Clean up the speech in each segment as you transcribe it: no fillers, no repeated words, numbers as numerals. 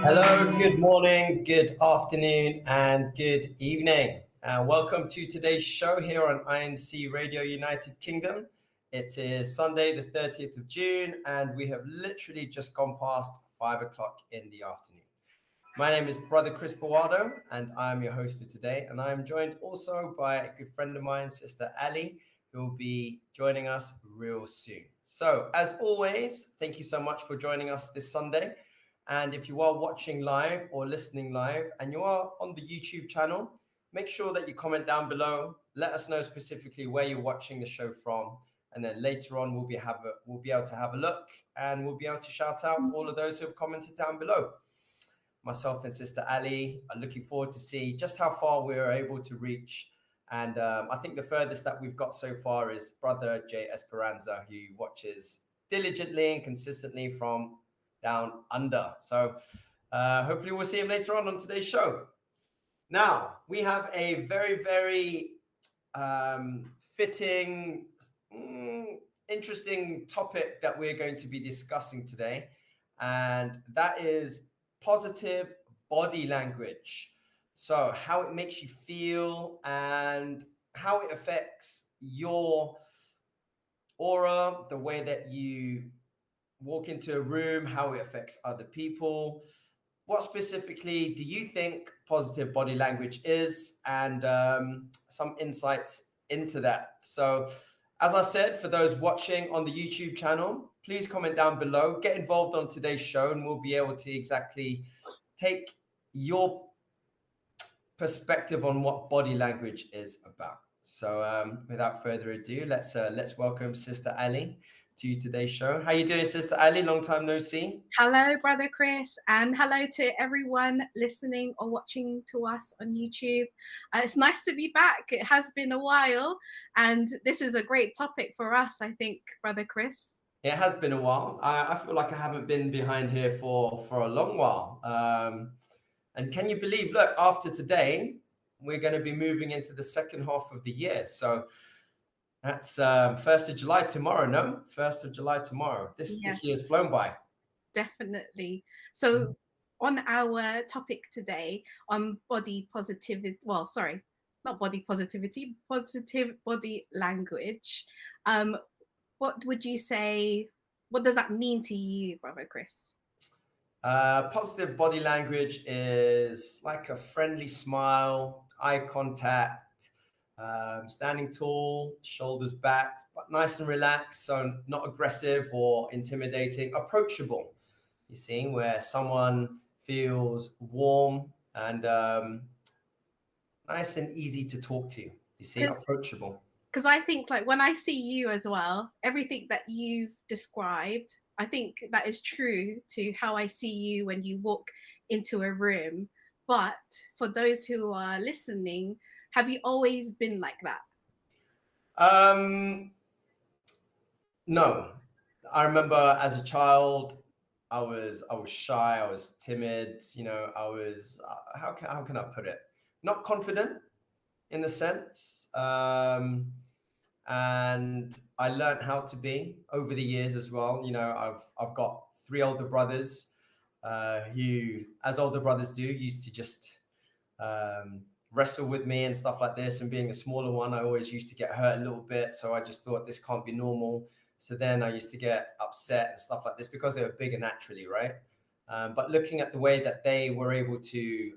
Hello, good morning, good afternoon, and good evening. And welcome to today's show here on INCRadio United Kingdom. It is Sunday, the 30th of June, and we have literally just gone past 5 o'clock in the afternoon. My name is Brother Chris Bawado, and I'm your host for today. And I'm joined also by a good friend of mine, Sister Ali, who will be joining us real soon. So, as always, thank you so much for joining us this Sunday. And if you are watching live or listening live and you are on the YouTube channel, make sure that you comment down below. Let us know specifically where you're watching the show from. And then later on, we'll be able to have a look and we'll be able to shout out all of those who have commented down below. Myself and Sister Ali are looking forward to see just how far we're able to reach. And I think the furthest that we've got so far is Brother J. Esperanza, who watches diligently and consistently from down under. So hopefully we'll see him later on today's show. Now, we have a very, very fitting, interesting topic that we're going to be discussing today. And that is positive body language. So how it makes you feel and how it affects your aura, the way that you walk into a room, how it affects other people. What specifically do you think positive body language is, and some insights into that. So as I said, for those watching on the YouTube channel, please comment down below, get involved on today's show, and we'll be able to exactly take your perspective on what body language is about. So without further ado, let's welcome Sister Ali to today's show. How you doing, Sister Ali? Long time no see. Hello, Brother Chris, and hello to everyone listening or watching to us on YouTube. It's nice to be back. It has been a while, and this is a great topic for us, I think, Brother Chris. It has been a while. I feel like I haven't been behind here for a long while. And can you believe, look, after today, we're going to be moving into the second half of the year. So that's 1st of July tomorrow, no? 1st of July tomorrow. This year's flown by. Definitely. So on our topic today on body positivity, well, sorry, not body positivity, positive body language. What would you say, what does that mean to you, Brother Chris? Positive body language is like a friendly smile, eye contact, standing tall, shoulders back, but nice and relaxed, so not aggressive or intimidating, approachable. You see, where someone feels warm and nice and easy to talk to. You see, approachable. Because I think, like, when I see you as well, everything that you've described, I think that is true to how I see you when you walk into a room. But for those who are listening, have you always been like that? No. I remember as a child, I was shy, I was timid, you know, I was how can I put it? Not confident in the sense. And I learned how to be over the years as well. You know, I've got 3 older brothers who, as older brothers do, used to just wrestle with me and stuff like this. And being a smaller one, I always used to get hurt a little bit. So I just thought this can't be normal. So then I used to get upset and stuff like this because they were bigger naturally, right? But looking at the way that they were able to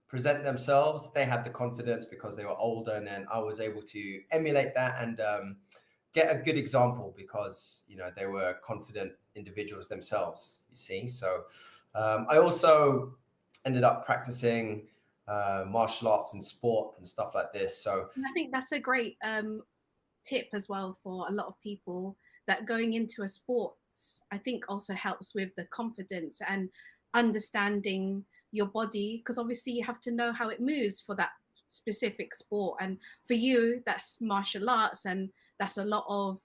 present themselves, they had the confidence because they were older, and then I was able to emulate that and get a good example because, you know, they were confident individuals themselves, you see. So I also ended up practicing martial arts and sport and stuff like this. So and I think that's a great tip as well for a lot of people, that going into a sports, I think, also helps with the confidence and understanding your body, because obviously you have to know how it moves for that specific sport. And for you, that's martial arts, and that's a lot of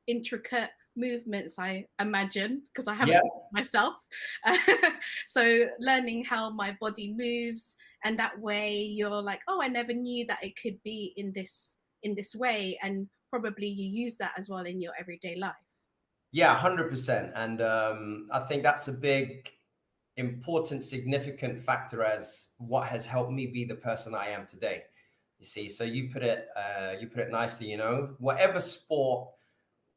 intricate movements, I imagine, because I haven't done it myself. So learning how my body moves, and that way you're like, oh, I never knew that it could be in this way, and probably you use that as well in your everyday life. Yeah, 100%. And I think that's a big important, significant factor as what has helped me be the person I am today. You see, so you put it nicely. You know, whatever sport,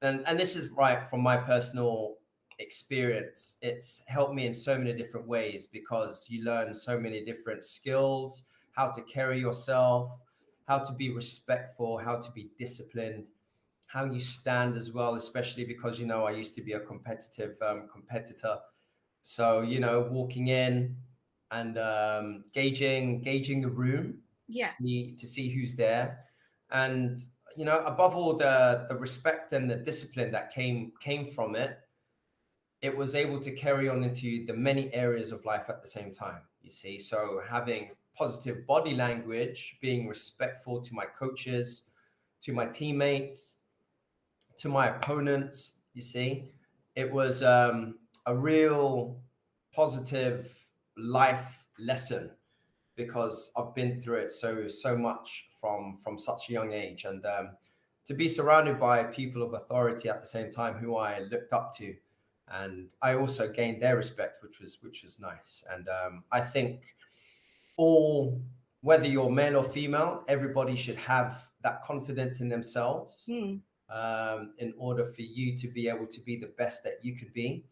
and this is right from my personal experience. It's helped me in so many different ways because you learn so many different skills, how to carry yourself, how to be respectful, how to be disciplined, how you stand as well, especially because, you know, I used to be a competitive competitor. So, you know, walking in and gauging the room Yeah, to see who's there, and, you know, above all, the respect and the discipline that came from it, it was able to carry on into the many areas of life at the same time. You see, so having positive body language, being respectful to my coaches, to my teammates, to my opponents. You see, it was a real positive life lesson because I've been through it so much from such a young age, and to be surrounded by people of authority at the same time who I looked up to, and I also gained their respect, which was nice. And I think all, whether you're male or female, everybody should have that confidence in themselves, mm, in order for you to be able to be the best that you could be.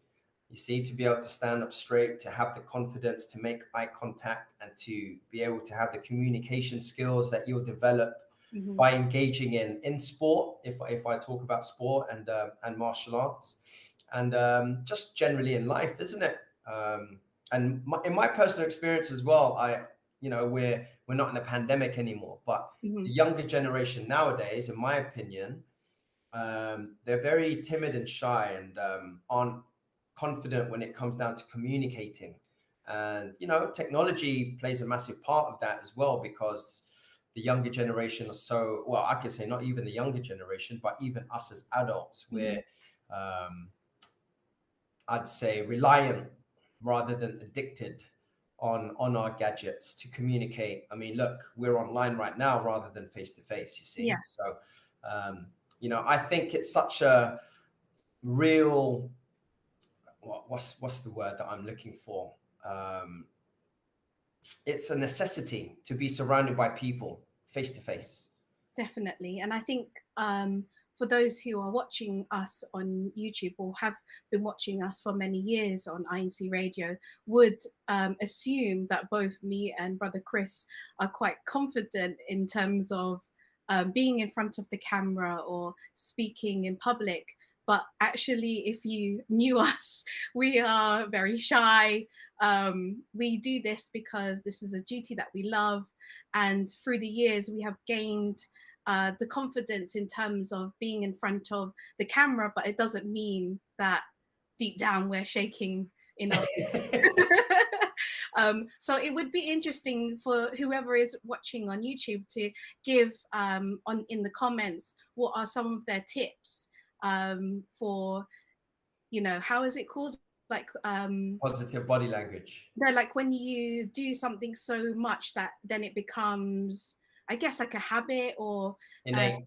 You see, to be able to stand up straight, to have the confidence to make eye contact, and to be able to have the communication skills that you'll develop hmm, by engaging in sport. If I talk about sport and martial arts, and just generally in life, isn't it? And in my personal experience as well, you know, we're not in a pandemic anymore, but hmm, the younger generation nowadays, in my opinion, they're very timid and shy, and aren't confident when it comes down to communicating. And, you know, technology plays a massive part of that as well, because the younger generation are so, well, I could say not even the younger generation, but even us as adults, hmm. we're, um, I'd say, reliant rather than addicted on our gadgets to communicate. I mean, look, we're online right now rather than face to face, you see. Yeah, So, um, you know, I think it's such a real, what's the word that I'm looking for? Um, it's a necessity to be surrounded by people face to face. definitely. And I think for those who are watching us on YouTube or have been watching us for many years on INC Radio, would assume that both me and Brother Chris are quite confident in terms of being in front of the camera or speaking in public. But actually, if you knew us, we are very shy. We do this because this is a duty that we love. And through the years, we have gained the confidence in terms of being in front of the camera, but it doesn't mean that deep down we're shaking in our so it would be interesting for whoever is watching on YouTube to give on in the comments what are some of their tips for, you know, how is it called, like Positive body language. no, like when you do something so much that then it becomes, I guess, like a habit, or uh, Innate.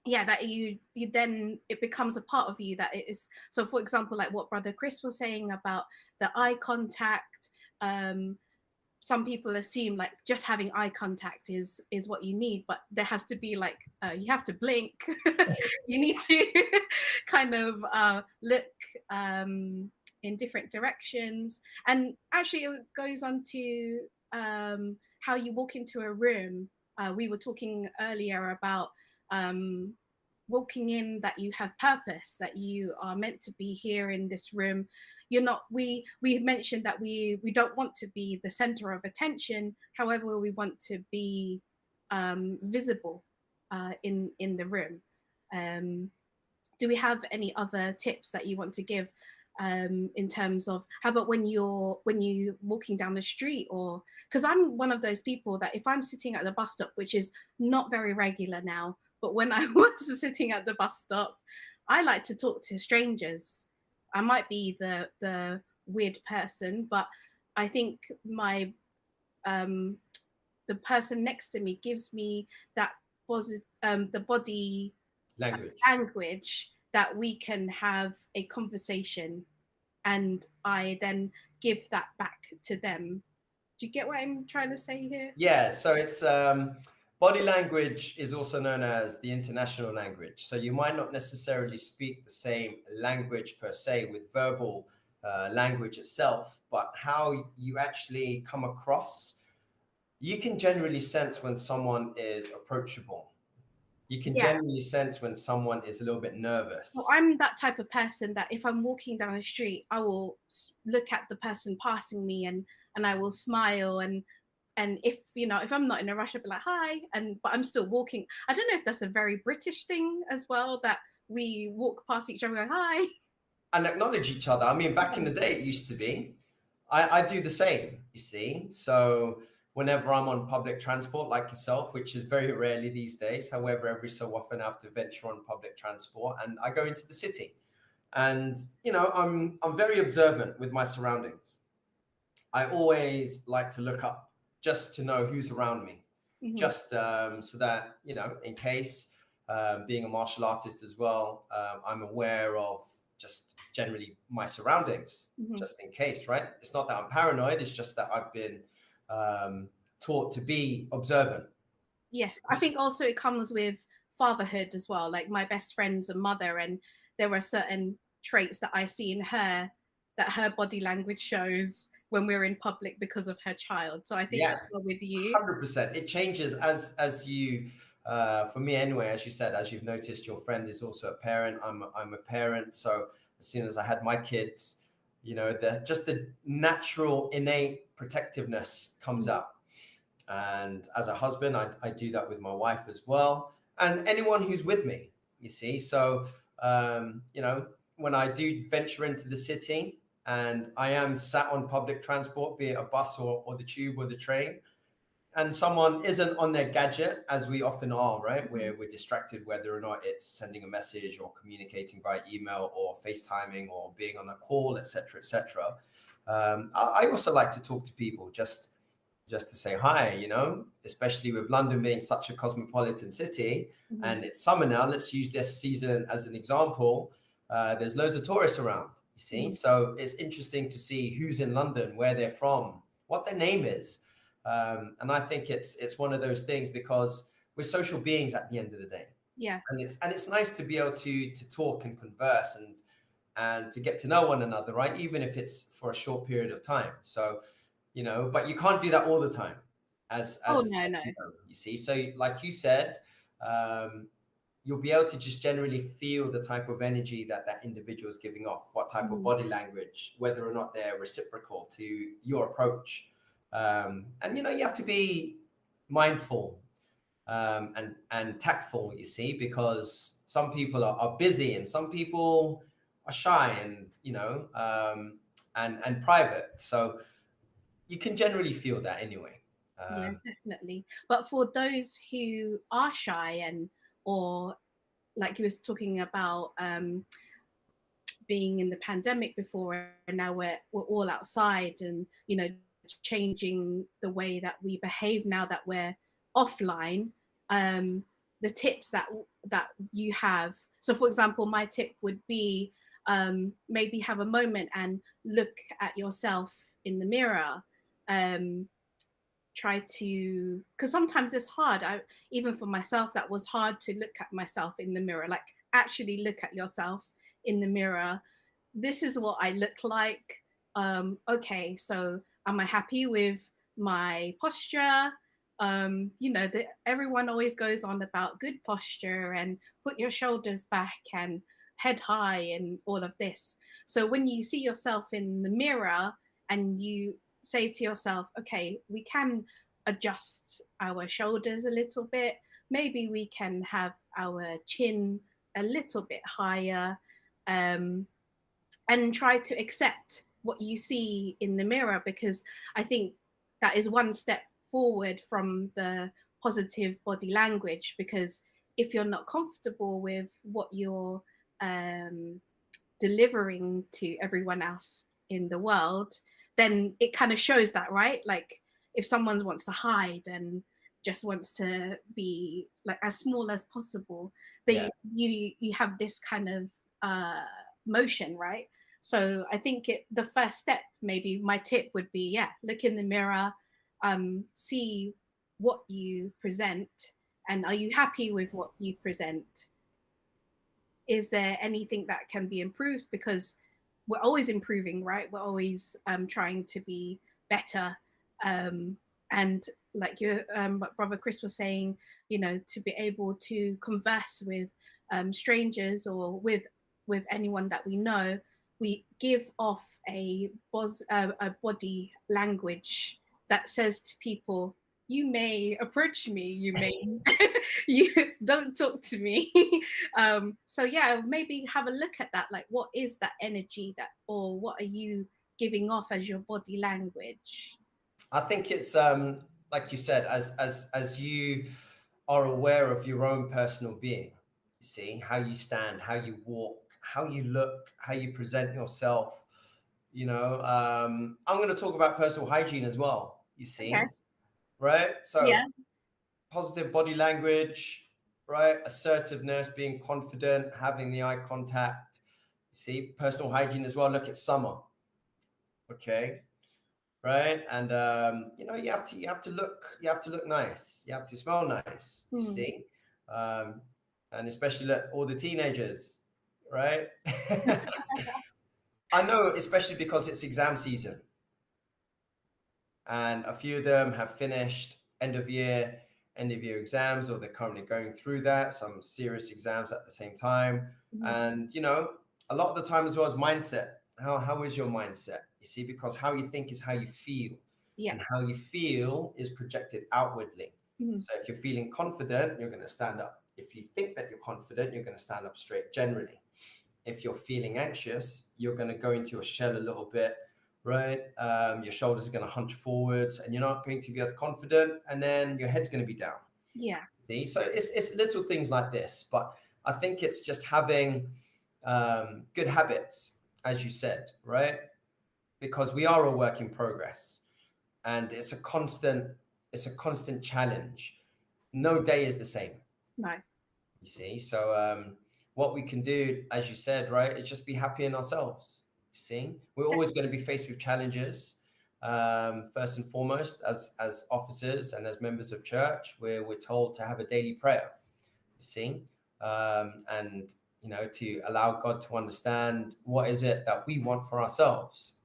yeah, that you then it becomes a part of you, that it is. So for example, like what Brother Chris was saying about the eye contact, um some people assume like just having eye contact is what you need, but there has to be like you have to blink. You need to kind of look in different directions, and actually it goes on to how you walk into a room. We were talking earlier about um, walking in, that you have purpose, that you are meant to be here in this room. You're not, we mentioned that we don't want to be the center of attention, however we want to be visible in the room. um, do we have any other tips that you want to give in terms of, how about when you walking down the street, or because I'm one of those people that if I'm sitting at the bus stop, which is not very regular now, but when I was sitting at the bus stop, I like to talk to strangers. I might be the weird person, but I think my um, the person next to me gives me that the body Language. language that we can have a conversation. and I then give that back to them. Do you get what I'm trying to say here? Yeah, so it's body language is also known as the international language. So you might not necessarily speak the same language per se with verbal language itself, but how you actually come across, you can generally sense when someone is approachable. You can Yeah. generally sense when someone is a little bit Well, nervous. I'm that type of person that if I'm walking down the street, I will look at the person passing me, and I will smile, and if if I'm not in a rush, I'll be like hi, and but I'm still walking. I don't know if that's a very British thing as well, that we walk past each other and go hi. And acknowledge each other. I mean, back in the day, it used to be. I do the same, you see. So whenever I'm on public transport, like yourself, which is very rarely these days, however, every so often I have to venture on public transport, and I go into the city, and I'm very observant with my surroundings. I always like to look up just to know who's around me, Hmm. just so that in case being a martial artist as well, I'm aware of just generally my surroundings, Hmm. just in case, right? It's not that I'm paranoid; it's just that I've been um, taught to be observant. Yes, I think also it comes with fatherhood as well. Like my best friend's a mother, and there are certain traits that I see in her that her body language shows when we're in public because of her child. So I think Yeah, as well with you. 100%. It changes as you, for me anyway, as you said, as you've noticed, your friend is also a parent. I'm a parent, so as soon as I had my kids, the natural innate protectiveness comes Mhm. out. And as a husband, I do that with my wife as well, and anyone who's with me. You see, so when I do venture into the city and I am sat on public transport, be it a bus or the tube or the train, and someone isn't on their gadget, as we often are, right? Mhm. We're distracted, whether or not it's sending a message or communicating by email or FaceTiming or being on a call, etc., etc. I also like to talk to people just to say hi, especially with London being such a cosmopolitan city, Mhm. and it's summer now. Let's use this season as an example. There's loads of tourists around, you see, Mhm. so it's interesting to see who's in London, where they're from, what their name is. And I think it's one of those things because we're social beings at the end of the day, Yeah. and it's nice to be able to talk and converse and to get to know one another, right? Even if it's for a short period of time. So, but you can't do that all the time, as Oh as, no, as no. you see. So, like you said, um, you'll be able to just generally feel the type of energy that that individual is giving off, what type of Mhm. body language, whether or not they're reciprocal to your approach. And you have to be mindful and tactful, you see, because some people are busy and some people are shy and and private. So you can generally feel that anyway. Yeah, Um, definitely. But for those who are shy, and or like you was talking about being in the pandemic before, and now we're all outside, and changing the way that we behave now that we're offline. um the tips that you have, so for example, my tip would be maybe have a moment and look at yourself in the mirror. um Try to, because sometimes it's hard. Even for myself, that was hard to look at myself in the mirror, like actually look at yourself in the mirror. This is what I look like. Okay, so am I happy with my posture? Everyone always goes on about good posture and put your shoulders back and head high and all of this. So when you see yourself in the mirror and you say to yourself, okay, we can adjust our shoulders a little bit. Maybe we can have our chin a little bit higher, um, and try to accept what you see in the mirror, because I think that is one step forward from the positive body language. Because if you're not comfortable with what you're um, delivering to everyone else in the world, then it kind of shows that, right? Like if someone wants to hide and just wants to be like as small as possible, yeah, they you have this kind of motion, right? So I think the first step, maybe my tip would be, yeah, look in the mirror, see what you present, and are you happy with what you present? Is there anything that can be improved? Because we're always improving, right? We're always trying to be better. Um, and like your brother Chris was saying, to be able to converse with strangers or with anyone that we know, we give off a body language that says to people, you may approach me, you may you don't talk to me. So yeah, maybe have a look at that, like what is that energy, that, or what are you giving off as your body language? I think it's like you said, as you are aware of your own personal being, you see how you stand, how you walk, how you look, how you present yourself. I'm going to talk about personal hygiene as well. You Okay. see, right? So Yeah. positive body language, right? Assertiveness, being confident, having the eye contact. You see, personal hygiene as well. Look at summer, okay, right? And you have to look nice. You have to smell nice. You Hmm. see, um, and especially look, all the teenagers, right? I know, especially because it's exam season, and a few of them have finished end of year exams, or they're currently going through that, some serious exams at the same time. Mhm. And a lot of the time as well as mindset. How is your mindset? You see, because how you think is how you feel, Yeah. and how you feel is projected outwardly. Mhm. So if you're feeling confident, you're going to stand up. If you think that you're confident, you're going to stand up straight generally. If you're feeling anxious, you're going to go into your shell a little bit, right? Your shoulders are going to hunch forwards, and you're not going to be as confident, and then your head's going to be down. Yeah. See, so it's little things like this, but I think it's just having good habits, as you said, right? Because we are a work in progress, and it's a constant challenge. No day is the same. No. You see, so what we can do, as you said, right, is just be happy in ourselves. You see, we're always going to be faced with challenges. First and foremost, as officers and as members of church, we're told to have a daily prayer. You see, and to allow God to understand what is it that we want for ourselves,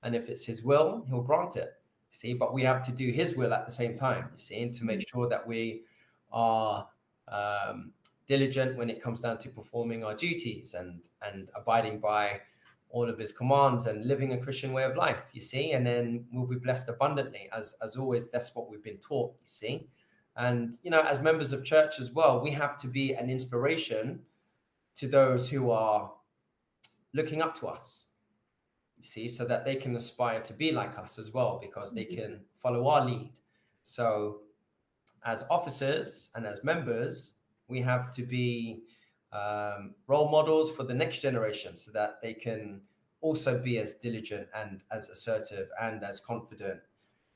and if it's His will, He'll grant it. See, but we have to do His will at the same time. You see, and to make sure that we are diligent when it comes down to performing our duties and abiding by all of His commands and living a Christian way of life. You see, and then we'll be blessed abundantly. As always, that's what we've been taught. You see, and as members of church as well, we have to be an inspiration to those who are looking up to us. You see, so that they can aspire to be like us as well, because they Mhm. can follow our lead. So as officers and as members, we have to be role models for the next generation, so that they can also be as diligent and as assertive and as confident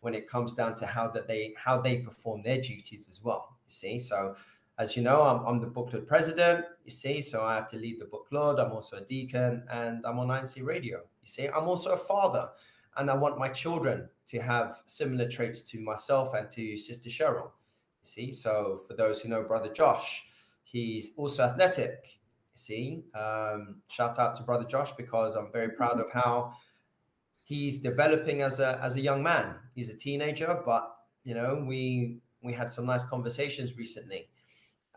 when it comes down to how they perform their duties as well. You see, so as you know, I'm the book club president. You see, so I have to lead the book club. I'm also a deacon, and I'm on INCRadio. You see, I'm also a father, and I want my children to have similar traits to myself and to Sister Cheryl. You see, so for those who know Brother Josh, he's also athletic. You see, shout out to Brother Josh, because I'm very proud of how he's developing as a young man. He's a teenager, but we had some nice conversations recently,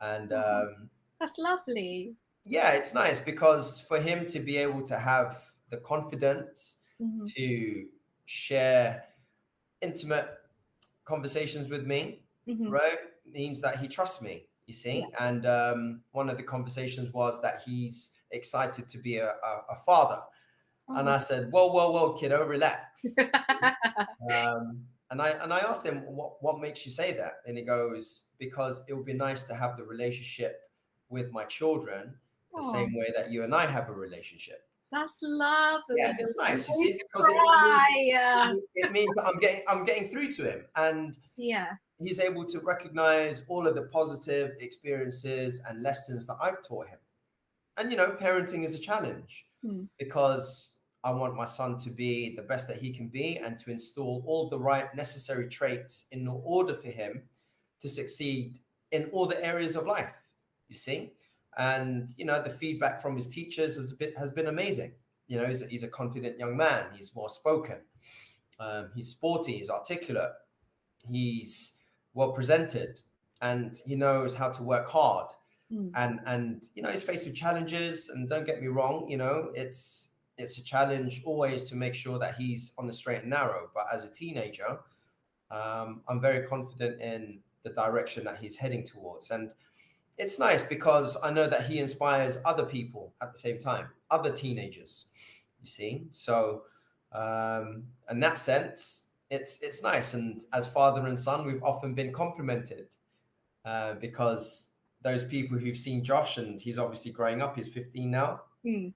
and Oh, that's lovely. yeah, it's nice because for him to be able to have the confidence Hmm. to share intimate conversations with me, Hmm. right, means that he trusts me, you Yeah. see. And one of the conversations was that he's excited to be a father. And Oh. I said, whoa, kiddo, relax. And I asked him, what makes you say that? And he goes, because it would be nice to have the relationship with my children the Oh, same way that you and I have a relationship. that's lovely. Yeah, it's I nice, you always see, because cry. it means that I'm getting through to him, and Yeah. he's able to recognize all of the positive experiences and lessons that I've taught him. And parenting is a challenge, Mm. because I want my son to be the best that he can be and to install all the right necessary traits in order for him to succeed in all the areas of life, you see. And the feedback from his teachers has been amazing. He's a confident young man. He's more spoken. He's sporty. He's articulate. He's well presented, and he knows how to work hard. Mm. And he's faced with challenges. And don't get me wrong, it's a challenge always to make sure that he's on the straight and narrow. But as a teenager, I'm very confident in the direction that he's heading towards. And it's nice because I know that he inspires other people at the same time, other teenagers, you see. So in that sense, it's nice. And as father and son, we've often been complimented because those people who've seen Josh, and he's obviously growing up, he's 15 now. Mm.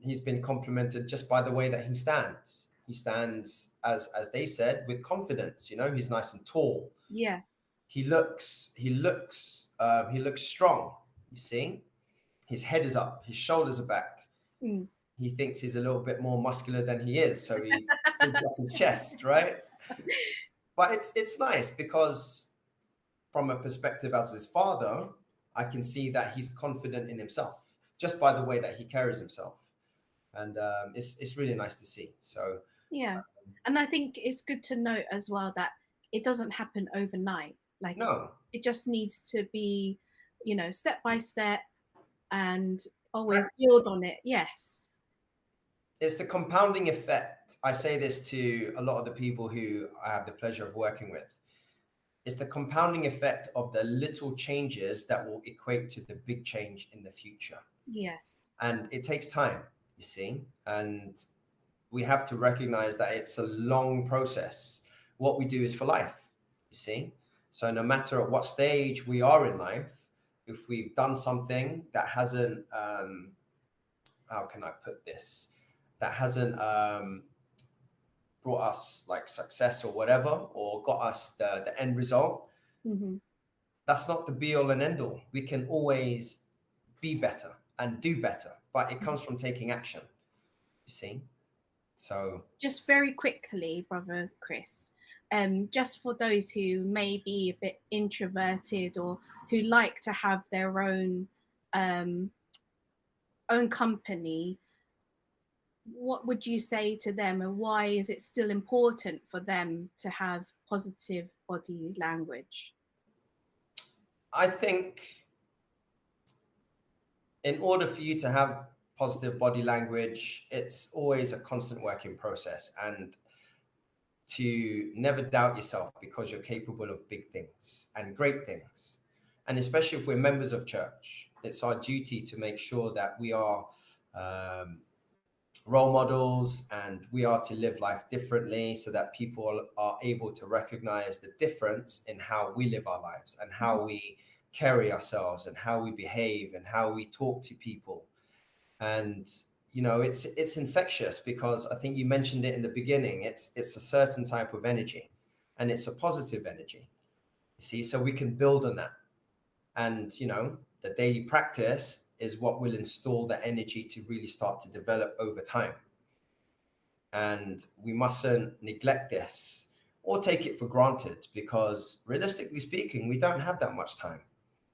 He's been complimented just by the way that he stands. He stands, as they said, with confidence. He's nice and tall. Yeah. He looks strong. You see, his head is up, his shoulders are back. Mm. He thinks he's a little bit more muscular than he is, so he pulls up his chest, right? But it's nice because from a perspective as his father, I can see that he's confident in himself just by the way that he carries himself. And it's really nice to see. So yeah. And I think it's good to note as well that it doesn't happen overnight. Like, no, it just needs to be, step by step, and always build on it. Yes. It's the compounding effect. I say this to a lot of the people who I have the pleasure of working with. It's the compounding effect of the little changes that will equate to the big change in the future. Yes. And it takes time, you see, and we have to recognize that it's a long process. What we do is for life, you see. So no matter at what stage we are in life, if we've done something that hasn't, how can I put this, that hasn't brought us like success or whatever, or got us the end result, Mm-hmm. that's not the be all and end all. We can always be better and do better, but it comes from taking action, you see. So just very quickly, Brother Chris, just for those who may be a bit introverted or who like to have their own company, what would you say to them, and why is it still important for them to have positive body language? I think in order for you to have positive body language, it's always a constant work in process, and to never doubt yourself because you're capable of big things and great things. And especially if we're members of church, it's our duty to make sure that we are role models, and we are to live life differently so that people are able to recognize the difference in how we live our lives and how we carry ourselves and how we behave and how we talk to people. And it's infectious because I think you mentioned it in the beginning. It's a certain type of energy, and it's a positive energy, you see. So we can build on that, and the daily practice is what will install the energy to really start to develop over time. And we mustn't neglect this or take it for granted, because realistically speaking, we don't have that much time.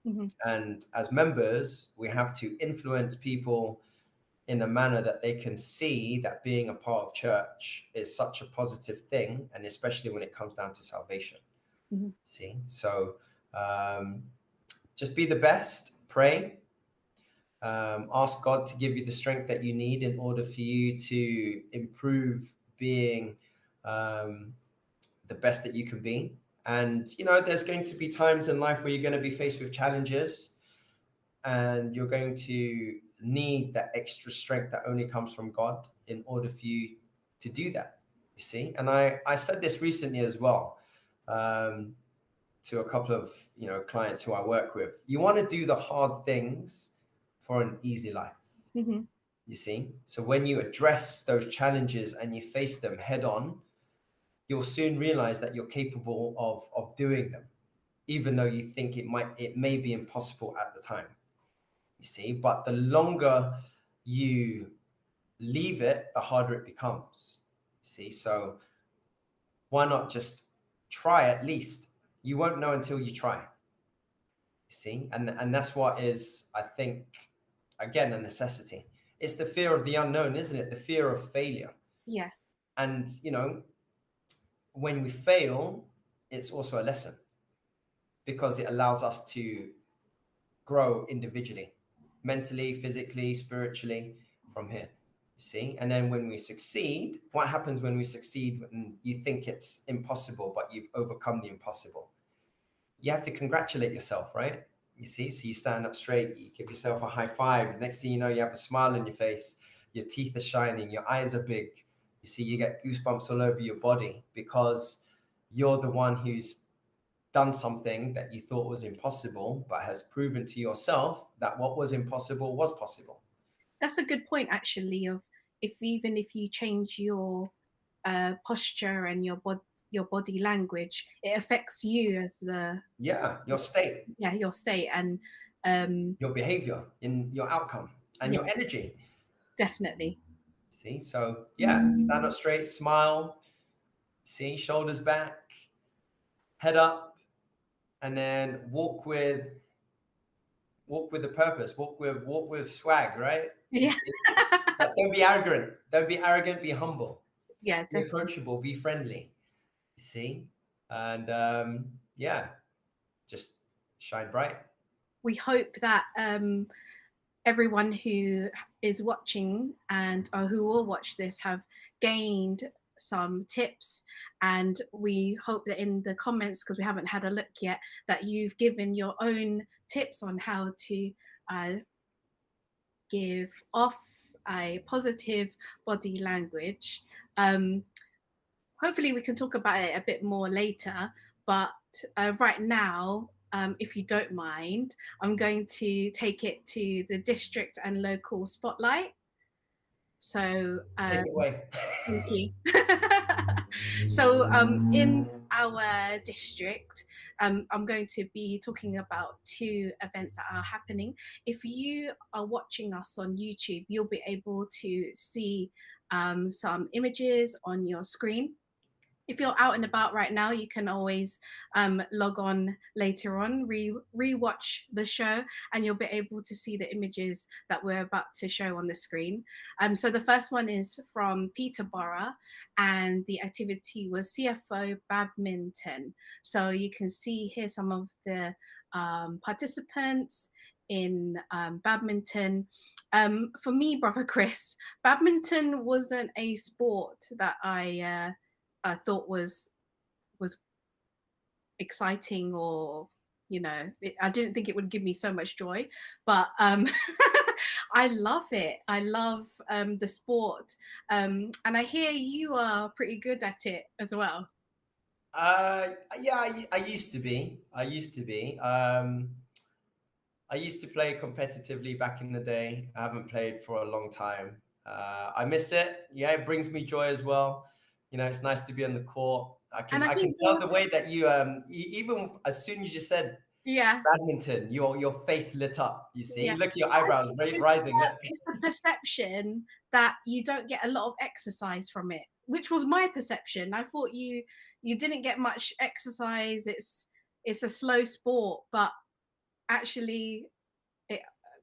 Mm-hmm. And as members, we have to influence people in a manner that they can see that being a part of church is such a positive thing, and especially when it comes down to salvation. Mm-hmm. See, so just be the best, pray, ask God to give you the strength that you need in order for you to improve being the best that you can be. And there's going to be times in life where you're going to be faced with challenges, and you're going to need that extra strength that only comes from God in order for you to do that, you see. And I said this recently as well, to a couple of clients who I work with. You want to do the hard things for an easy life. Mm-hmm. You see, so when you address those challenges and you face them head on, you'll soon realize that you're capable of doing them, even though you think it may be impossible at the time, you see. But the longer you leave it, the harder it becomes. See, so why not just try at least? You won't know until you try. See, and that's what is, I think, again, a necessity. It's the fear of the unknown, isn't it? The fear of failure. Yeah. And when we fail, it's also a lesson, because it allows us to grow individually, mentally, physically, spiritually, from here. See, and then when we succeed, what happens when we succeed? When you think it's impossible, but you've overcome the impossible, you have to congratulate yourself, right? You see, so you stand up straight, you give yourself a high five. Next thing you know, you have a smile on your face, your teeth are shining, your eyes are big. You see, you get goosebumps all over your body, because you're the one who's done something that you thought was impossible, but has proven to yourself that what was impossible was possible. That's a good point, actually. Of even if you change your posture and your body language, it affects you as Your state, your state, and your behavior, in your outcome, and yeah, your energy. definitely. See, so yeah, stand up straight, smile, see, shoulders back, head up, and then walk with a purpose, walk with swag, right? You Yeah. see? But don't be arrogant. Don't be arrogant, be humble. Yeah, Be definitely. approachable, be friendly. You see? And yeah, just shine bright. We hope that everyone who is watching and who will watch this have gained some tips, and we hope that in the comments, because we haven't had a look yet, that you've given your own tips on how to uh, give off a positive body language. Hopefully we can talk about it a bit more later, but right now, if you don't mind, I'm going to take it to the district and local spotlight. So Take it away. thank you. So in our district, I'm going to be talking about two events that are happening. If you are watching us on YouTube, you'll be able to see some images on your screen. If you're out and about right now, you can always log on later on, re-watch the show, and you'll be able to see the images that we're about to show on the screen. So the first one is from Peterborough, and the activity was CFO badminton. So you can see here some of the participants in badminton. For me, brother Chris, badminton wasn't a sport that I thought was exciting, or I didn't think it would give me so much joy, but I love it. I love the sport, and I hear you are pretty good at it as well. Yeah, I used to be. I used to play competitively back in the day. I haven't played for a long time. I miss it. Yeah, it brings me joy as well. It's nice to be on the court. I And can I I can think tell the way that even as soon as you said yeah, badminton, your face lit up. You see, yeah. look at your I eyebrows think rising. Look. it's the perception that you don't get a lot of exercise from it, which was my perception. I thought you didn't get much exercise. It's a slow sport, but actually, it,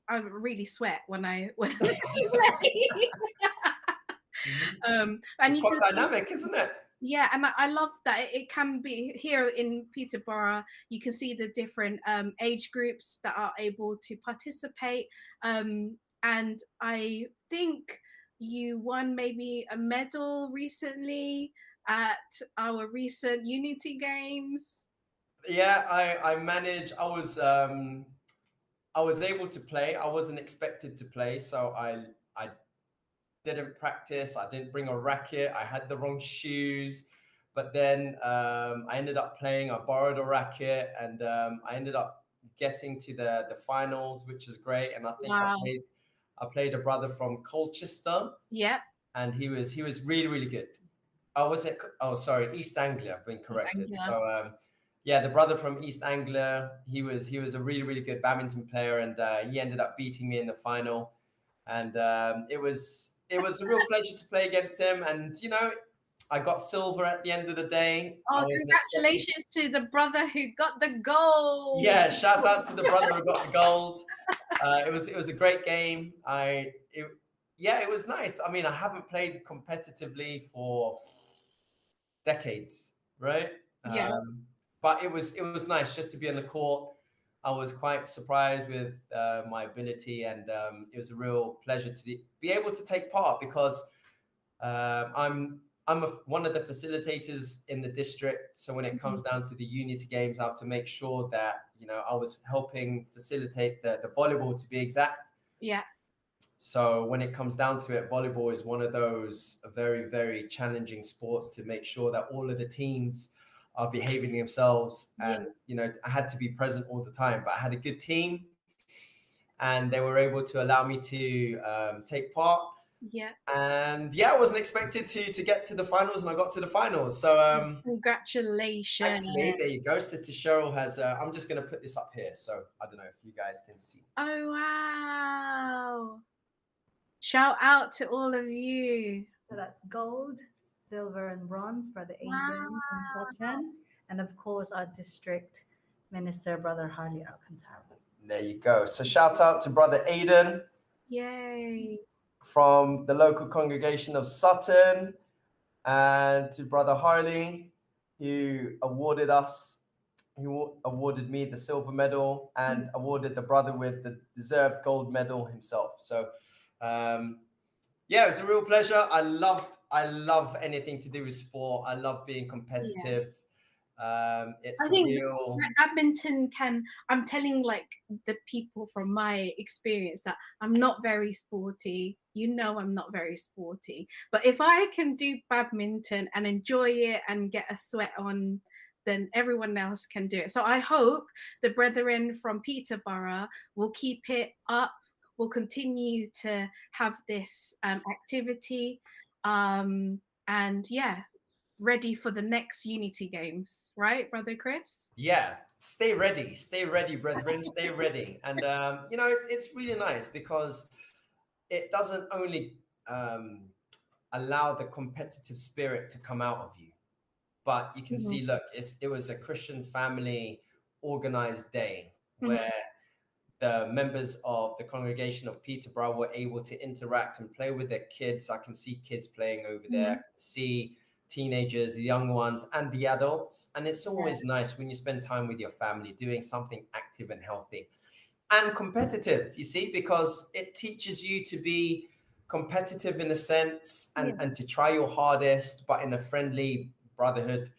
I really sweat when I when I play. And It's you quite can see, dynamic, isn't it? yeah, and I love that it can be here in Peterborough. You can see the different age groups that are able to participate, and I think you won maybe a medal recently at our recent Unity Games. Yeah, I managed. I was able to play. I wasn't expected to play, so I didn't practice. I didn't bring a racket. I had the wrong shoes, but then I ended up playing. I borrowed a racket, and I ended up getting to the finals, which is great. And I think Wow. I played a brother from Colchester, Yep. and he was really really good. Oh, was it? Oh, sorry, East Anglia. I've been East corrected. Anglia. So yeah, the brother from East Anglia. He was a really really good badminton player, and he ended up beating me in the final. And it was a real pleasure to play against him. And, you know, I got silver at the end of the day. I Oh, wasn't expecting. congratulations to the brother who got the goal. Yeah, shout out to the brother who got the gold. It was a great game. Yeah, it was nice. I mean, I haven't played competitively for decades, right? Yeah, But it was nice just to be on the court. I was quite surprised with my ability, and it was a real pleasure to be able to take part because I'm one of the facilitators in the district. So when it comes down to the Unity Games, I have to make sure that I was helping facilitate the volleyball, to be exact. yeah, So when it comes down to it, volleyball is one of those very, very challenging sports to make sure that all of the teams are behaving themselves. yeah, And, I had to be present all the time, but I had a good team and they were able to allow me to take part. yeah. And yeah, I wasn't expected to get to the finals, and I got to the finals. So Congratulations. actually, there you go. Sister Cheryl has, I'm just going to put this up here. So I don't know if you guys can see. Oh, wow. Shout out to all of you. So that's gold, silver, and bronze, Brother Aiden Wow. and Sutton. And of course, our district minister, Brother Harley Alcantara. There you go. So shout out to Brother Aiden Yay. from the local congregation of Sutton, and to Brother Harley, who awarded me the silver medal and awarded the brother with the deserved gold medal himself. So yeah, it was a real pleasure. I love anything to do with sport. I love being competitive. It's I think real. badminton I'm telling like the people from my experience that I'm not very sporty. I'm not very sporty. But if I can do badminton and enjoy it and get a sweat on, then everyone else can do it. So I hope the brethren from Peterborough will keep it up, will continue to have this activity. And yeah, ready for the next Unity Games, right, Brother Chris? Yeah, stay ready, brethren, stay ready. And it's really nice because it doesn't only allow the competitive spirit to come out of you, but you can see, look, it was a Christian family organized day where the members of the congregation of Peterborough were able to interact and play with their kids. I can see kids playing over there. I can see teenagers, the young ones, and the adults. And it's always nice when you spend time with your family doing something active and healthy and competitive, you see, because it teaches you to be competitive in a sense and to try your hardest, but in a friendly brotherhood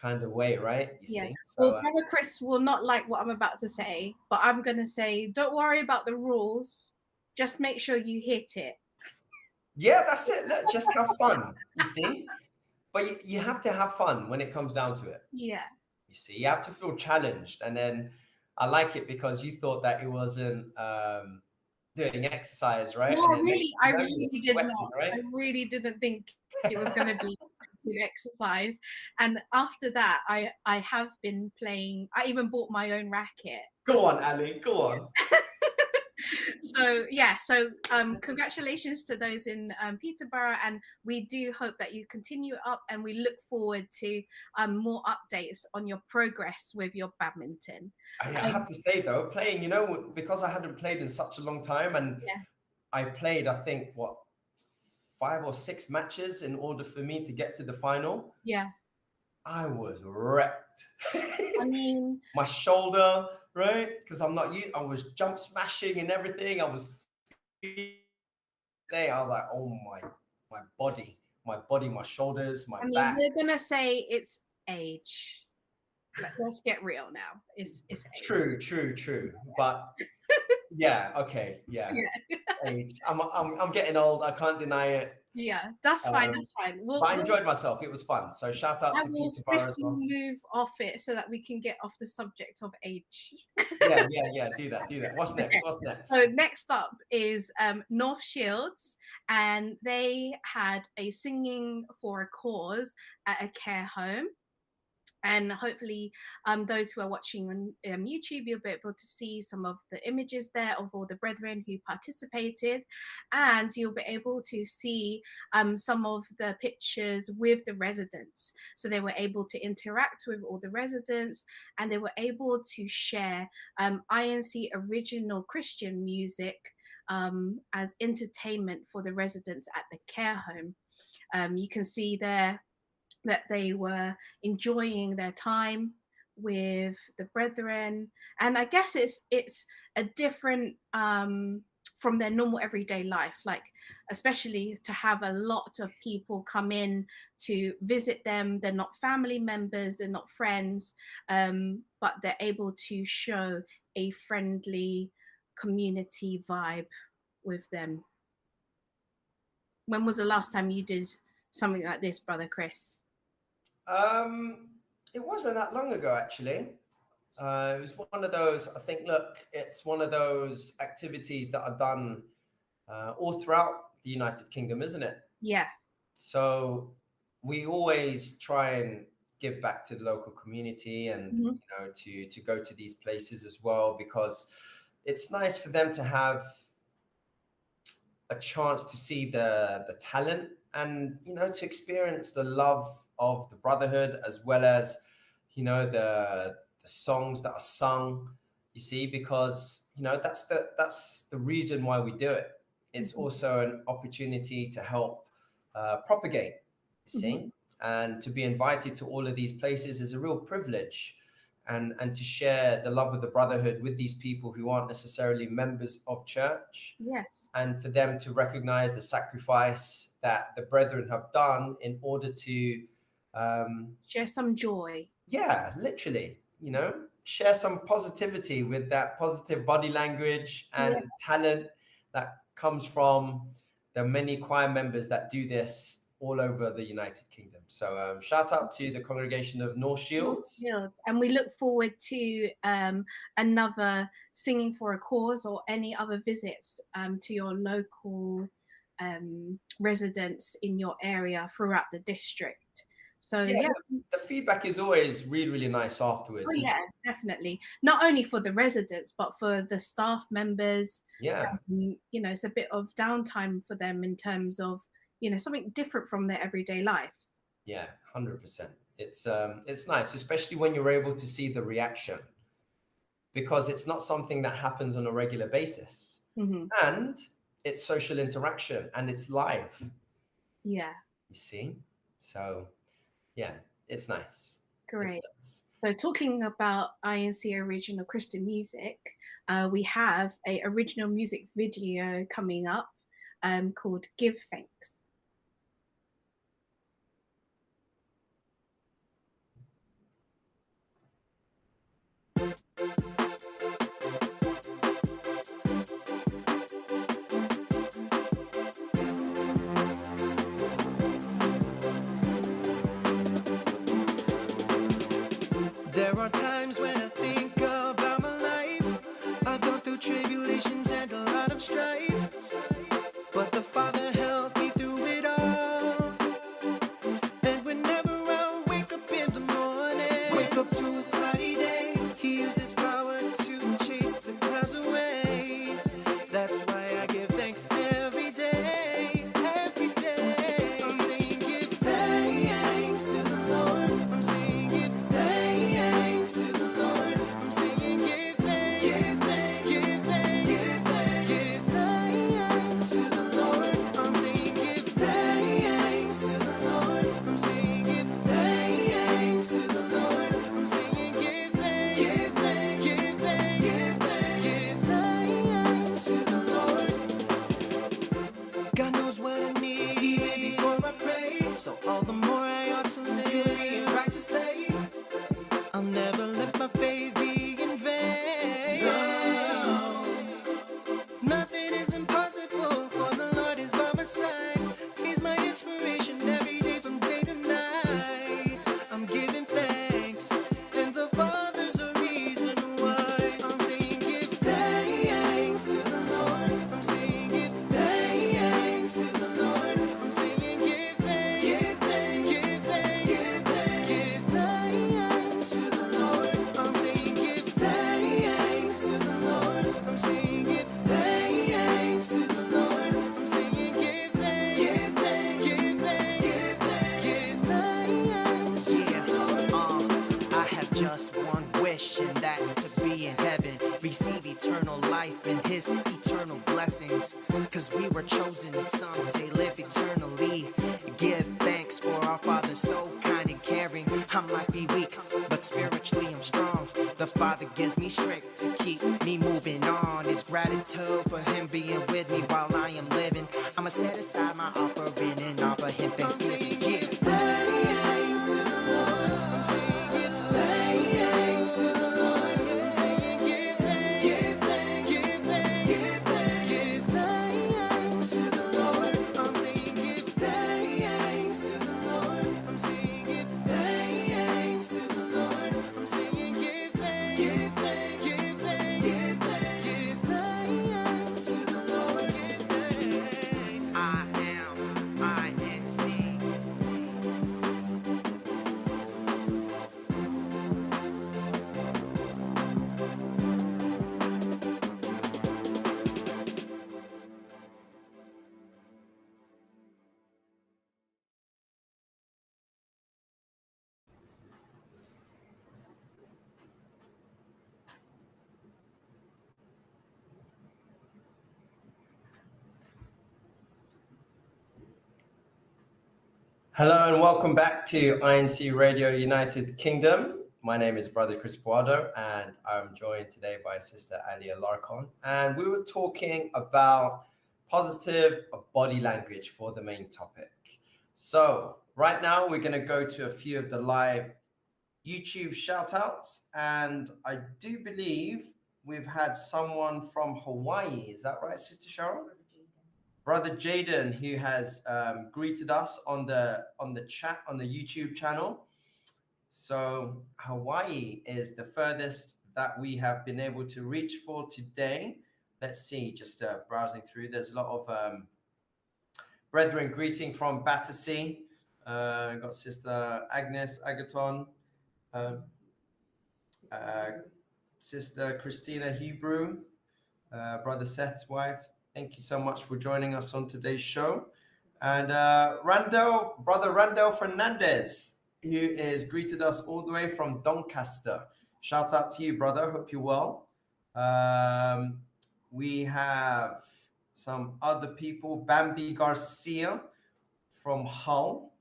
kind of way, right? You see? So, well, Brother Chris will not like what I'm about to say, but I'm going to say, don't worry about the rules. Just make sure you hit it. Yeah, that's it. Look, just have fun, you see? But you have to have fun when it comes down to it. Yeah. You see, you have to feel challenged. And then I like it because you thought that it wasn't doing exercise, right? No, I really did sweating, not. Right? I really didn't think it was going to be exercise. And after that, I have been playing. I even bought my own racket. Go on, Ali. Go on. So yeah, congratulations to those in Peterborough, and we do hope that you continue up, and we look forward to more updates on your progress with your badminton. I have to say though, playing, because I hadn't played in such a long time, and I played, I think, 5 or 6 matches in order for me to get to the final. Yeah. I was wrecked. I mean, my shoulder, right? Because I was jump smashing and everything. I was like, oh my body, my shoulders, my back. We're gonna say it's age. Let's get real now. It's age. True. But yeah, okay, yeah. Age. I'm getting old. I can't deny it. Yeah, that's fine. That's fine. But I enjoyed myself. It was fun. So shout out to Peterborough as well. Move off it so that we can get off the subject of age. Yeah. Do that. What's next? So next up is North Shields, and they had a singing for a cause at a care home. And hopefully those who are watching on YouTube, you'll be able to see some of the images there of all the brethren who participated, and you'll be able to see some of the pictures with the residents. So they were able to interact with all the residents, and they were able to share INC original Christian music as entertainment for the residents at the care home. You can see there that they were enjoying their time with the brethren, and I guess it's a different from their normal everyday life, like especially to have a lot of people come in to visit them. They're not family members, they're not friends, but they're able to show a friendly community vibe with them. When was the last time you did something like this, Brother Chris? It wasn't that long ago, actually. It was one of those, I think, look, it's one of those activities that are done all throughout the United Kingdom, isn't it? Yeah. So we always try and give back to the local community, and you know, to go to these places as well, because it's nice for them to have a chance to see the talent, and you know, to experience the love of the brotherhood, as well as, you know, the songs that are sung, you see, because you know, that's the reason why we do it. It's also an opportunity to help propagate, you see, and to be invited to all of these places is a real privilege, and to share the love of the brotherhood with these people who aren't necessarily members of church. Yes. And for them to recognize the sacrifice that the brethren have done in order to share some joy. Yeah, literally, you know, share some positivity with that positive body language and talent that comes from the many choir members that do this all over the United Kingdom. So shout out to the congregation of North Shields. And we look forward to another Singing for a Cause or any other visits to your local residents in your area throughout the district. So the feedback is always really, really nice afterwards. Oh, yeah, definitely. Not only for the residents, but for the staff members. Yeah. You know, it's a bit of downtime for them in terms of, you know, something different from their everyday lives. Yeah, 100%. It's nice, especially when you're able to see the reaction, because it's not something that happens on a regular basis. And it's social interaction, and it's live. Yeah. You see? So yeah, it's nice. Great. So talking about INC original Christian music, we have a original music video coming up called Give Thanks. There are times when I think about my life. I've gone through tribulations and a lot of strife, but the Father helped me through receive eternal life and his eternal blessings. Cause we were chosen to someday live eternally. Give thanks for our Father so kind and caring. I might be weak, but spiritually I'm strong. The Father gives me strength to keep me moving on. It's gratitude for him being with me while I am living. I'ma set aside my offering and offer him thanksgiving. Give thanks to the Lord. I'm saying give thanks to the Lord. I'm saying give thanks, give thanks, give thanks, give thanks, give thanks to the Lord. I'm saying give thanks to the Lord. I'm saying give thanks to the Lord. I'm saying give thanks, give thanks, give thanks, give thanks, give thanks to the Lord. Give thanks. I am INC. Hello and welcome back to INCRadio United Kingdom. My name is Brother Chris Boado and I'm joined today by Sister Alia Larkon. And we were talking about positive body language for the main topic. So right now we're going to go to a few of the live YouTube shout outs. And I do believe we've had someone from Hawaii. Is that right, Sister Cheryl? Brother Jaden, who has greeted us on the chat on the YouTube channel. So Hawaii is the furthest that we have been able to reach for today. Let's see, just browsing through. There's a lot of brethren greeting from Battersea. Got Sister Agnes Agaton, Sister Christina Hebrew, Brother Seth's wife. Thank you so much for joining us on today's show. And Brother Randall Fernandez, who is greeted us all the way from Doncaster. Shout out to you, brother. Hope you're well. We have some other people. Bambi Garcia from Hull.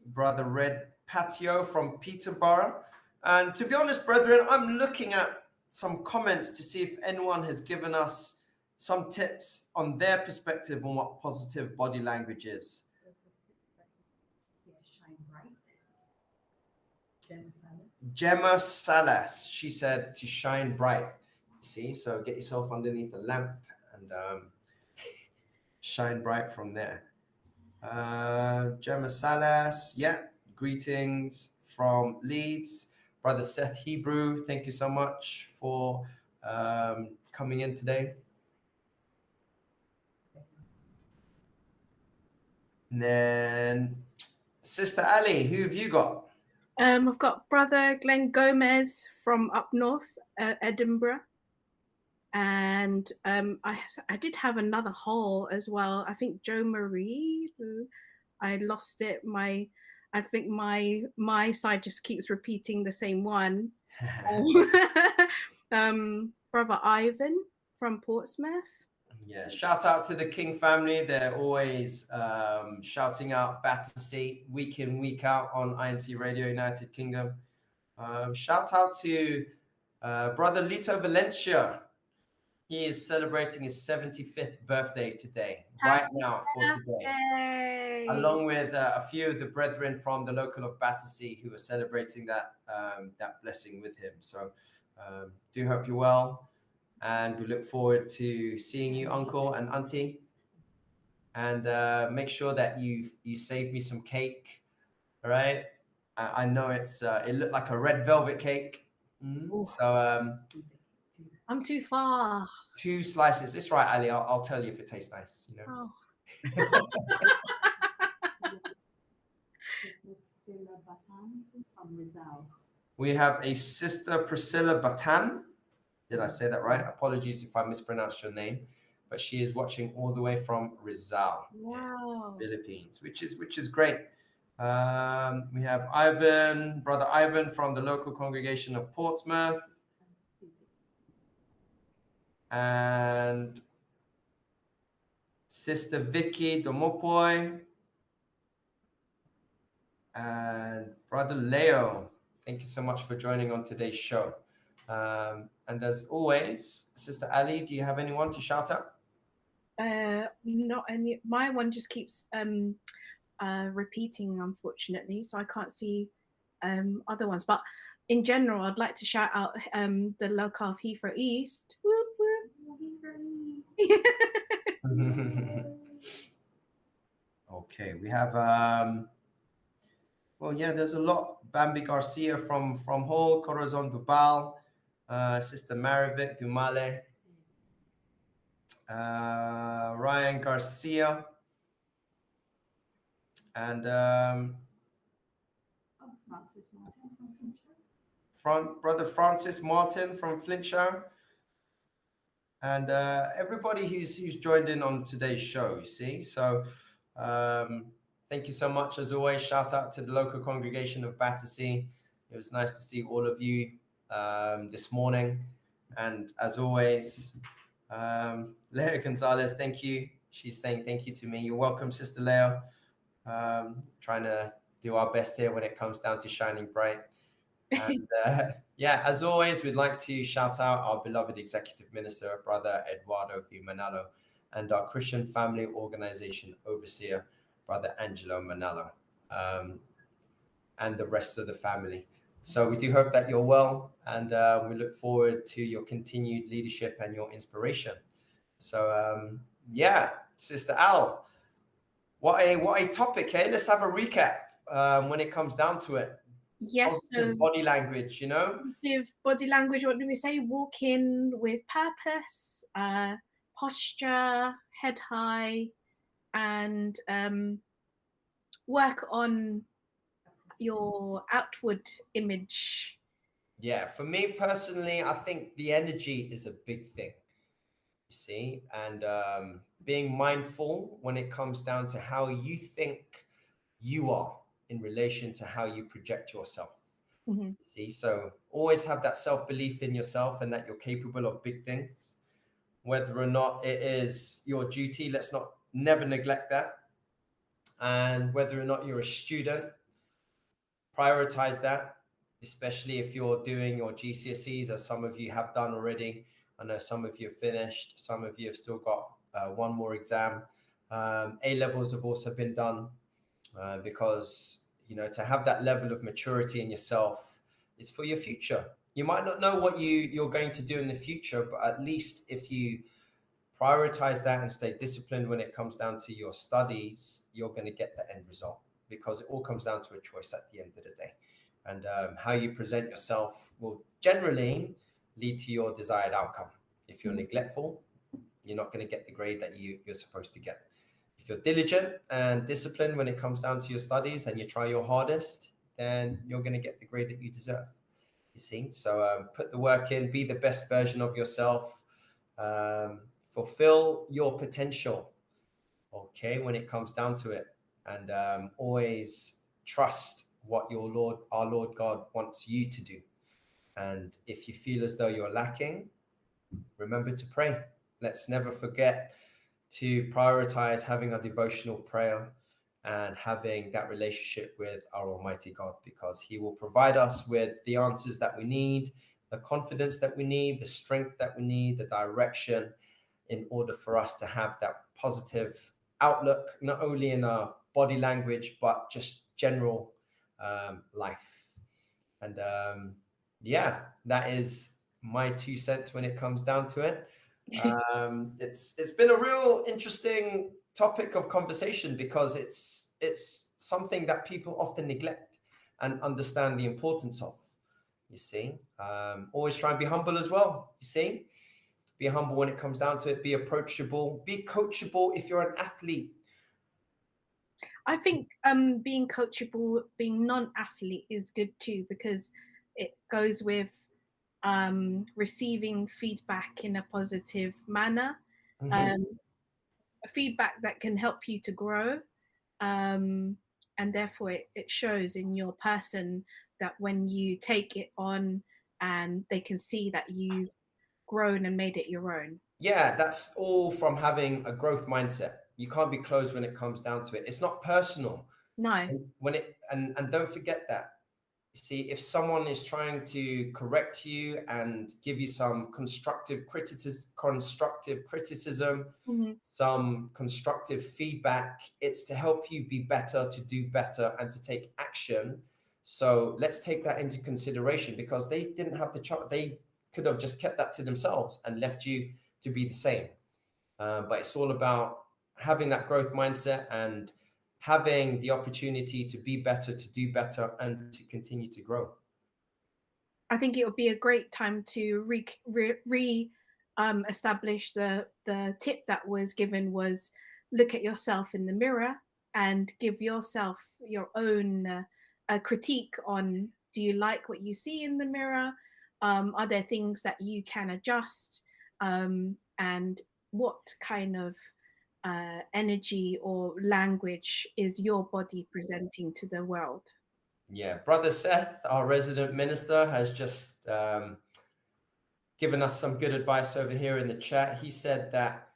Brother Red Patio from Peterborough. And to be honest, brethren, I'm looking at some comments to see if anyone has given us some tips on their perspective on what positive body language is. Shine bright. Gemma Salas. Gemma Salas, she said to shine bright. See, so get yourself underneath the lamp and shine bright from there. Gemma Salas, yeah, greetings from Leeds. Brother Seth Hebrew, thank you so much for coming in today. And then Sister Ali, who have you got? I've got Brother Glenn Gomez from up north, Edinburgh. And I did have another Hall as well. I think Joe Marie, who I lost it. I think my side just keeps repeating the same one. Brother Ivan from Portsmouth. Yeah, shout out to the King family. They're always shouting out Battersea week in, week out on INCRadio United Kingdom. Shout out to Brother Lito Valencia. He is celebrating his 75th birthday today, right now for today. Along with a few of the brethren from the local of Battersea who are celebrating that blessing with him. So do hope you're well. And we look forward to seeing you, Uncle and Auntie. And make sure that you save me some cake. All right. I know it looked like a red velvet cake. So I'm too far. 2 slices. It's right, Ali. I'll tell you if it tastes nice. You know. Oh. Priscilla Batan from Rizal. We have a Sister Priscilla Batan. Did I say that right? Apologies if I mispronounced your name, but she is watching all the way from Rizal, wow, Philippines, which is great. We have Ivan, Brother Ivan from the local congregation of Portsmouth. And Sister Vicky Domopoi. And Brother Leo. Thank you so much for joining on today's show. And as always, Sister Ali, do you have anyone to shout out? Not any. My one just keeps repeating, unfortunately, so I can't see other ones. But in general, I'd like to shout out the local of Heathrow East. Whoop, whoop. Okay, we have well, yeah, there's a lot. Bambi Garcia from Hull, Corazon Dubal, Sister Marivic Dumale, Ryan Garcia, and Brother Francis Martin from Flintshire, and everybody who's joined in on today's show. You see, so thank you so much as always. Shout out to the local congregation of Battersea. It was nice to see all of you this morning, and as always, Leo Gonzalez, thank you. She's saying thank you to me. You're welcome, Sister Leo. Trying to do our best here when it comes down to shining bright. And yeah, as always, we'd like to shout out our beloved executive minister, Brother Eduardo Manalo, and our Christian Family Organization overseer, Brother Angelo Manalo, and the rest of the family. So we do hope that you're well, and we look forward to your continued leadership and your inspiration. So yeah, Sister Al, what a topic, hey? Let's have a recap when it comes down to it. Yes, so body language, you know? Body language, what do we say? Walking with purpose, posture, head high, and work on your outward image. Yeah, for me personally, I think the energy is a big thing, you see, and being mindful when it comes down to how you think you are in relation to how you project yourself. Mm-hmm. See, so always have that self-belief in yourself and that you're capable of big things, whether or not it is your duty. Let's not never neglect that. And whether or not you're a student, prioritize that, especially if you're doing your GCSEs, as some of you have done already. I know some of you have finished, some of you have still got one more exam. A-levels have also been done because, you know, to have that level of maturity in yourself is for your future. You might not know what you're going to do in the future, but at least if you prioritize that and stay disciplined when it comes down to your studies, you're going to get the end result, because it all comes down to a choice at the end of the day. And how you present yourself will generally lead to your desired outcome. If you're neglectful, you're not going to get the grade that you're supposed to get. If you're diligent and disciplined when it comes down to your studies and you try your hardest, then you're going to get the grade that you deserve. You see, so put the work in, be the best version of yourself, fulfill your potential, okay, when it comes down to it, and always trust what our Lord God wants you to do. And if you feel as though you're lacking, remember to pray. Let's never forget to prioritize having a devotional prayer and having that relationship with our Almighty God, because He will provide us with the answers that we need, the confidence that we need, the strength that we need, the direction, in order for us to have that positive outlook, not only in our body language, but just general life. And yeah, that is my 2 cents when it comes down to it. It's been a real interesting topic of conversation, because it's something that people often neglect and understand the importance of. You see, always try and be humble as well. You see, be humble when it comes down to it. Be approachable. Be coachable if you're an athlete. I think being coachable, being non-athlete is good too, because it goes with receiving feedback in a positive manner, feedback that can help you to grow, and and therefore it shows in your person that when you take it on, and they can see that you've grown and made it your own. Yeah, that's all from having a growth mindset. You can't be closed when it comes down to it. It's not personal. No. When it and don't forget that. See, if someone is trying to correct you and give you some constructive criticism, Mm-hmm. some constructive feedback, it's to help you be better, to do better, and to take action. So let's take that into consideration, because they didn't have the chance. They could have just kept that to themselves and left you to be the same. But it's all about having that growth mindset and having the opportunity to be better, to do better, and to continue to grow. I think it would be a great time to establish the tip that was given was look at yourself in the mirror and give yourself your own critique on, do you like what you see in the mirror? Are there things that you can adjust? And what kind of energy or language is your body presenting to the world? Yeah, Brother Seth, our resident minister, has just given us some good advice over here in the chat. He said that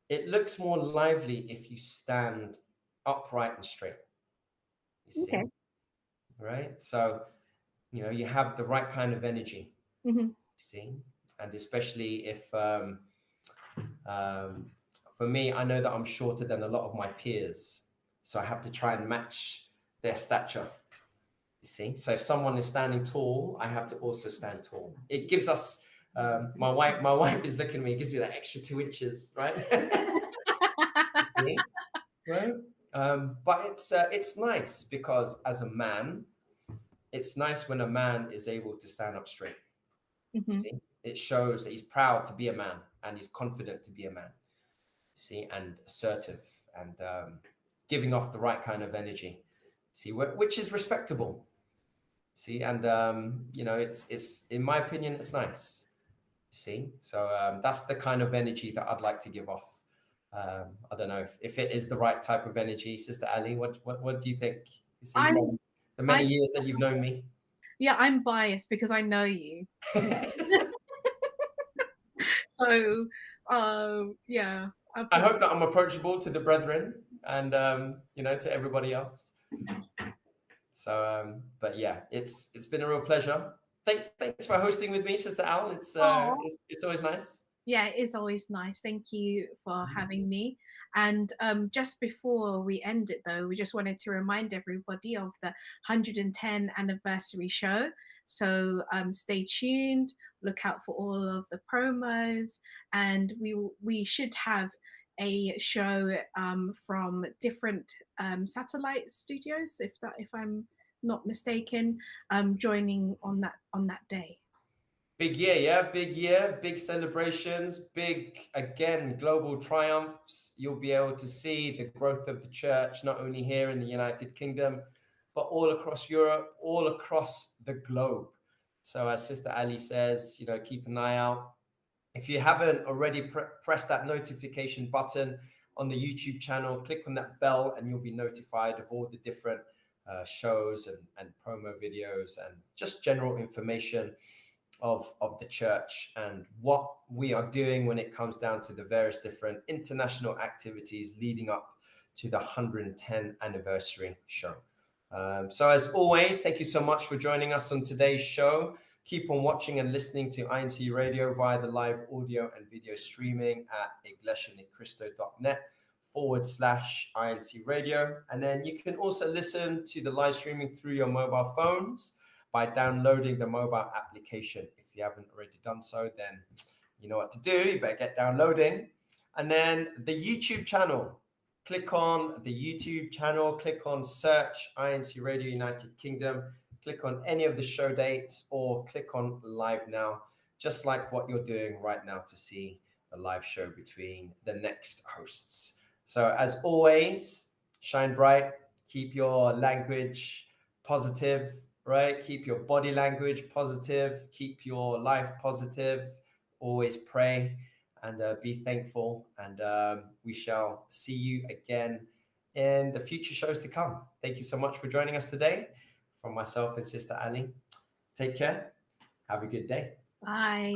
it looks more lively if you stand upright and straight. You see, Okay. right? So, you have the right kind of energy. Mm-hmm. See, and especially if, for me, I know that I'm shorter than a lot of my peers, so I have to try and match their stature. You see, so if someone is standing tall, I have to also stand tall. It gives us. My wife is looking at me. It gives you that extra 2 inches, right? See? Right. But it's nice, because as a man, it's nice when a man is able to stand up straight. Mm-hmm. See, it shows that he's proud to be a man and he's confident to be a man. See, and assertive and giving off the right kind of energy. See, which is respectable. See, and it's in my opinion, it's nice. See, so that's the kind of energy that I'd like to give off. I don't know if it is the right type of energy, Sister Ali. What do you think? You see, from the many years that you've known me. Yeah, I'm biased because I know you. So, yeah. I hope that I'm approachable to the brethren and to everybody else. So, but yeah, it's been a real pleasure. Thanks for hosting with me, Sister Al. It's always nice. Yeah, it is always nice. Thank you for having me. And just before we end it, though, we just wanted to remind everybody of the 110 anniversary show. So stay tuned, look out for all of the promos, and we should have a show from different satellite studios, if I'm not mistaken, joining on that day. Big year, yeah, big year, big celebrations, big, again, global triumphs. You'll be able to see the growth of the church, not only here in the United Kingdom, but all across Europe, all across the globe. So as Sister Ali says, keep an eye out. If you haven't already pressed that notification button on the YouTube channel, click on that bell and you'll be notified of all the different shows and promo videos and just general information of the church and what we are doing when it comes down to the various different international activities leading up to the 110 anniversary show. So as always, thank you so much for joining us on today's show. Keep on watching and listening to INCRadio via the live audio and video streaming at iglesianicristo.net/INCRadio. And then you can also listen to the live streaming through your mobile phones by downloading the mobile application. If you haven't already done so, then you know what to do. You better get downloading. And then the YouTube channel. Click on the YouTube channel, click on search INCRadio United Kingdom, click on any of the show dates or click on live now, just like what you're doing right now to see a live show between the next hosts. So as always, shine bright, keep your language positive, right? Keep your body language positive, keep your life positive, always pray and be thankful. And we shall see you again in the future shows to come. Thank you so much for joining us today. From myself and Sister Ali, take care. Have a good day. Bye.